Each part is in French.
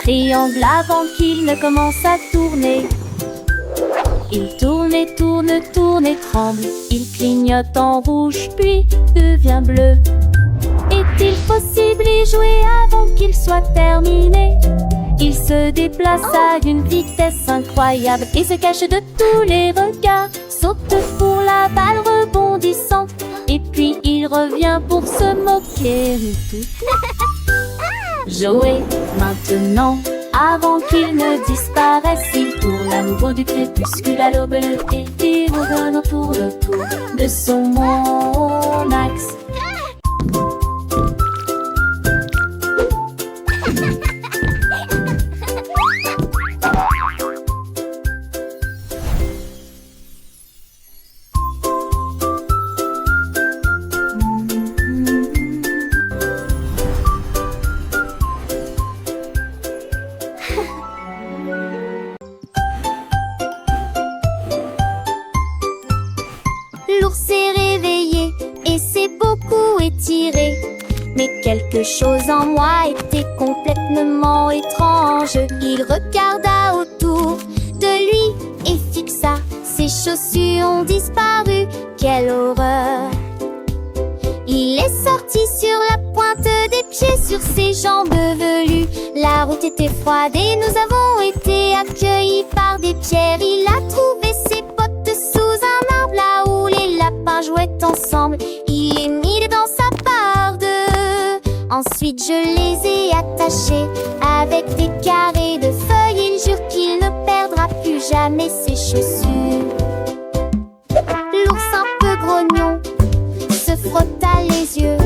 triangle avant qu'il ne commence à tourner. Il tourne et tourne, tourne et tremble. Il clignote en rouge puis devient bleu. Est-il possible y jouer avant qu'il soit terminé? Il se déplace à une vitesse incroyable et se cache de tous les regards. Saute pour la balle rebondissant et puis il revient pour se moquer de tout. Jouer maintenant avant qu'il ne disparaisse. Il tourne à nouveau du crépuscule à l'aube et il redonne autour le tour de son axe. L'ours s'est réveillé et s'est beaucoup étiré. Mais quelque chose en moi était complètement étrange. Il regarda autour de lui et fixa. Ses chaussures ont disparu, quelle horreur! Il est sorti sur la pointe des pieds, sur ses jambes velues. La route était froide et nous avons été accueillis par des pierres. Il a trouvé ses potes sous un arbre là où les lapins jouaient ensemble. Il les mit dans sa barde. Ensuite je les ai attachés avec des carrés de feuilles. Il jure qu'il ne perdra plus jamais ses chaussures. L'ours un peu grognon se frotta les yeux.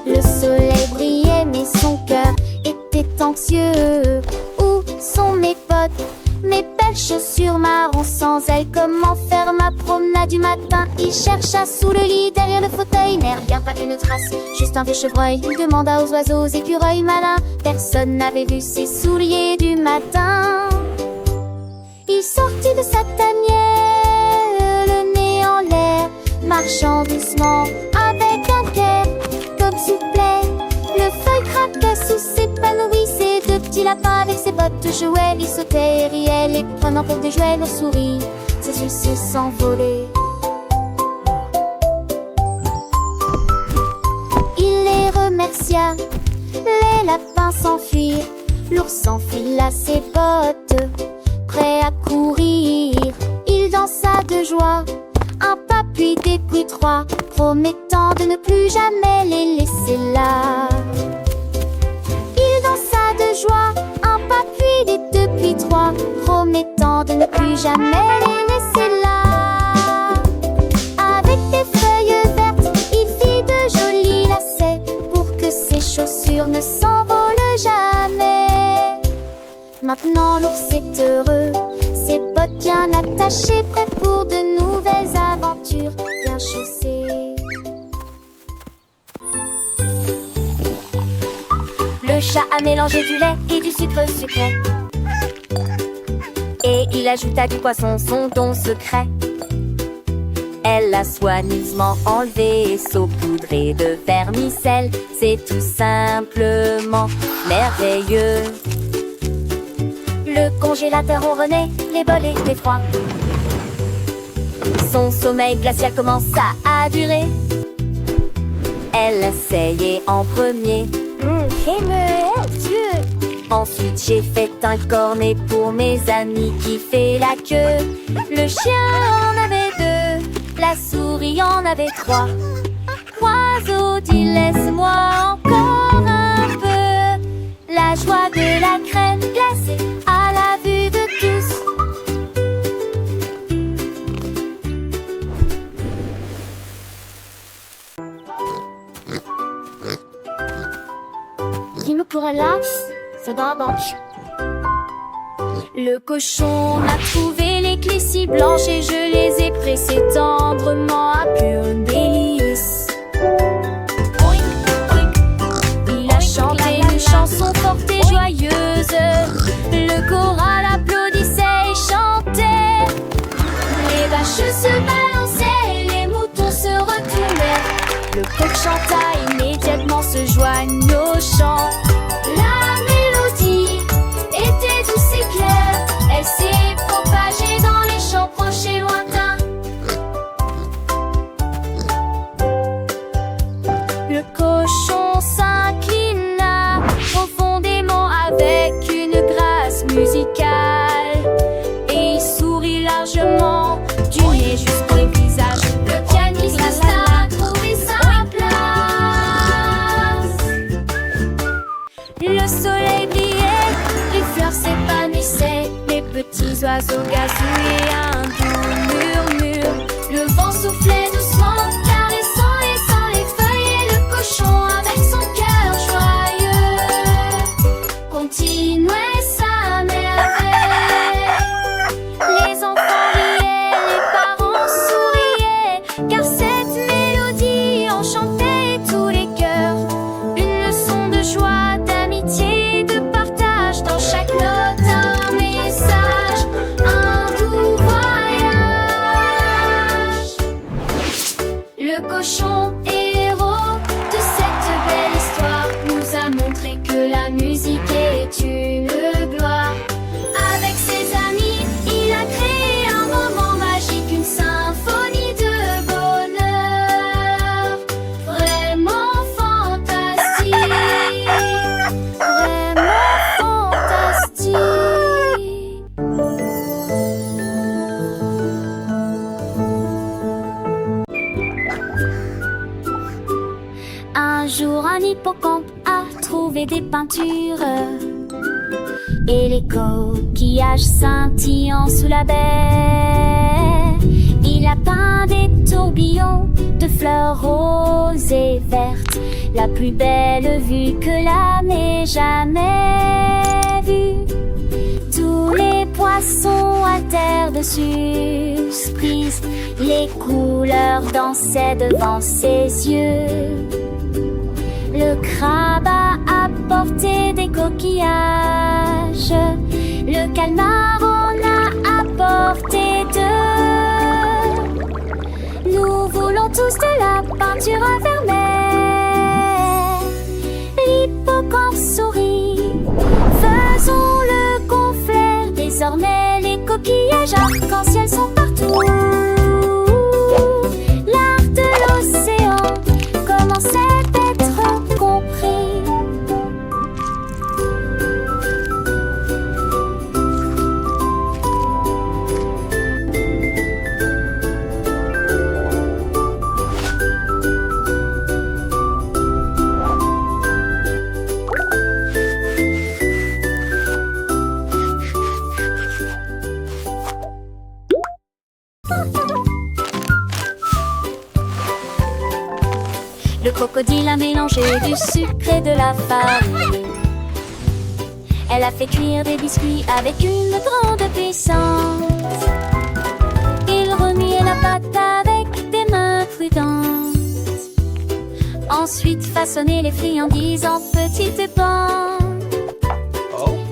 Le soleil brillait mais son cœur était anxieux. Où sont mes potes, mes belles chaussures marron sans elles? Comment faire ma promenade du matin? Il chercha sous le lit, derrière le fauteuil. Merde, bien pas une trace, juste un vieux chevreuil. Il demanda aux oiseaux, aux écureuils malins. Personne n'avait vu ses souliers du matin. Il sortit de sa tanière, le nez en l'air, marchant doucement avec un air comme soufflet. Le feuille craquait sous ses panneaux. Ses deux petits lapins avec ses bottes jouaient. Ils sautaient et riaient, les prenant pour des jouets. Leurs souris, ses yeux s'envolaient. Il les remercia, les lapins s'enfuirent. L'ours enfila ses bottes, prêt à courir. Il dansa de joie, un pas puis des puis trois, promettant de ne plus jamais les laisser là. Il dansa de joie, un pas puis des deux puis trois, promettant de ne plus jamais les laisser là. Avec des feuilles vertes, il fit de jolis lacets pour que ses chaussures ne s'envolent jamais. Maintenant l'ours est heureux, ses bottes bien attachées, prêt pour de nouvelles aventures, bien chaussées. Le chat a mélangé du lait et du sucre sucré. Et il ajouta du poisson, son don secret. Elle l'a soigneusement enlevé et saupoudré de vermicelle. C'est tout simplement merveilleux. Le congélateur ronronnait, les bols étaient froids. Son sommeil glacial commença à durer. Elle essayait en premier. Ensuite j'ai fait un cornet pour mes amis qui fait la queue. Le chien en avait deux, la souris en avait trois. Oiseau dit laisse-moi encore un peu. La joie de la crème glacée à la vue de tous. Dis-moi pour là, c'est dans la banque. Le cochon a trouvé les clés si blanches et je les ai pressées tendrement à pure délice. Il a chanté une chanson forte et joyeuse. Le choral applaudissait et chantait. Les vaches se balançaient, les moutons se retournaient. Le coq chanta immédiatement, se joignent au chant. La mélodie oiseau gazouillait un doux murmure. Le vent soufflait doucement, caressant et sans les feuilles. Et le cochon avec son cœur joyeux continuait sa merveille. Les enfants riaient, les parents souriaient, car cette mélodie enchantait tous les cœurs. Une leçon de joie, d'amitié, de partage, dans chaque note un message, un doux voyage. Le cochon, héros de cette belle histoire, nous a montré que la musique est une gloire. Avec ses amis, il a créé un moment magique, une symphonie de bonheur. Vraiment fantastique, vraiment fantastique. Un jour, un hippocampe a trouvé des peintures et les coquillages scintillant sous la baie. Il a peint des tourbillons de fleurs roses et vertes, la plus belle vue que l'âme ait jamais vue. Tous les poissons à terre de surprise, les couleurs dansaient devant ses yeux. Le crabe a apporté des coquillages, le calmar en a apporté deux. Nous voulons tous de la peinture à vermeil. L'hippocampe sourit, faisons le conflait. Désormais les coquillages arc-en-ciel sont partout. L'art de l'océan commence à être compris. Le crocodile a mélangé du sucre et de la farine. Elle a fait cuire des biscuits avec une grande puissance. Il remuait la pâte avec des mains prudentes. Ensuite façonnait les friandises en petites bandes.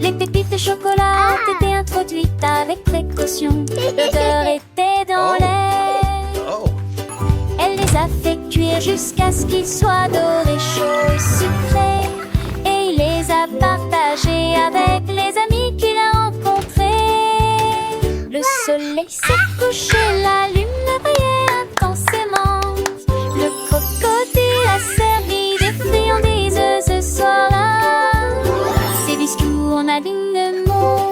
Les pépites de chocolat étaient introduites avec précaution. L'odeur était dans l'air. Elle les a fait cuire jusqu'à ce qu'ils soient dorés, chauds et sucrés. Et il les a partagés avec les amis qu'il a rencontrés. Le soleil s'est couché, la lune brillait intensément. Le crocodile a servi des friandises ce soir-là. Ces biscuits en alignement.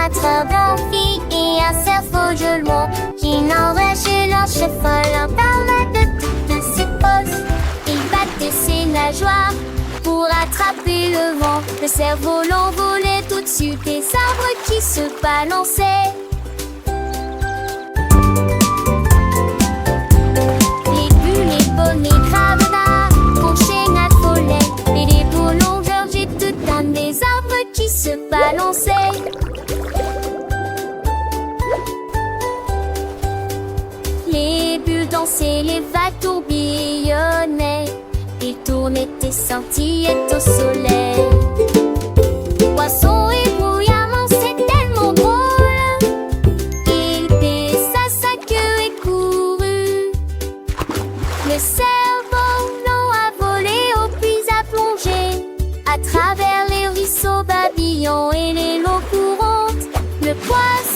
Un train d'amphi et un cerveau gelement qui n'enrageait leur cheval, leur parlait de toutes ses poses. Il battait ses nageoires pour attraper le vent. Le cerveau l'envolait au-dessus des arbres qui se balançaient. Les bulles, les pommes, les crabes penchaient à follet. Et les boules longueurs tout un des arbres qui se balançaient. Les bulles dansaient, les vagues tourbillonnaient. Ils tournaient et scintillaient au soleil. Poisson et brouillamment, c'est tellement drôle. Il baissa sa queue et courut. Le cerf-volant a volé au puits a plongé. À travers les ruisseaux babillons et les l'eau courante, le poisson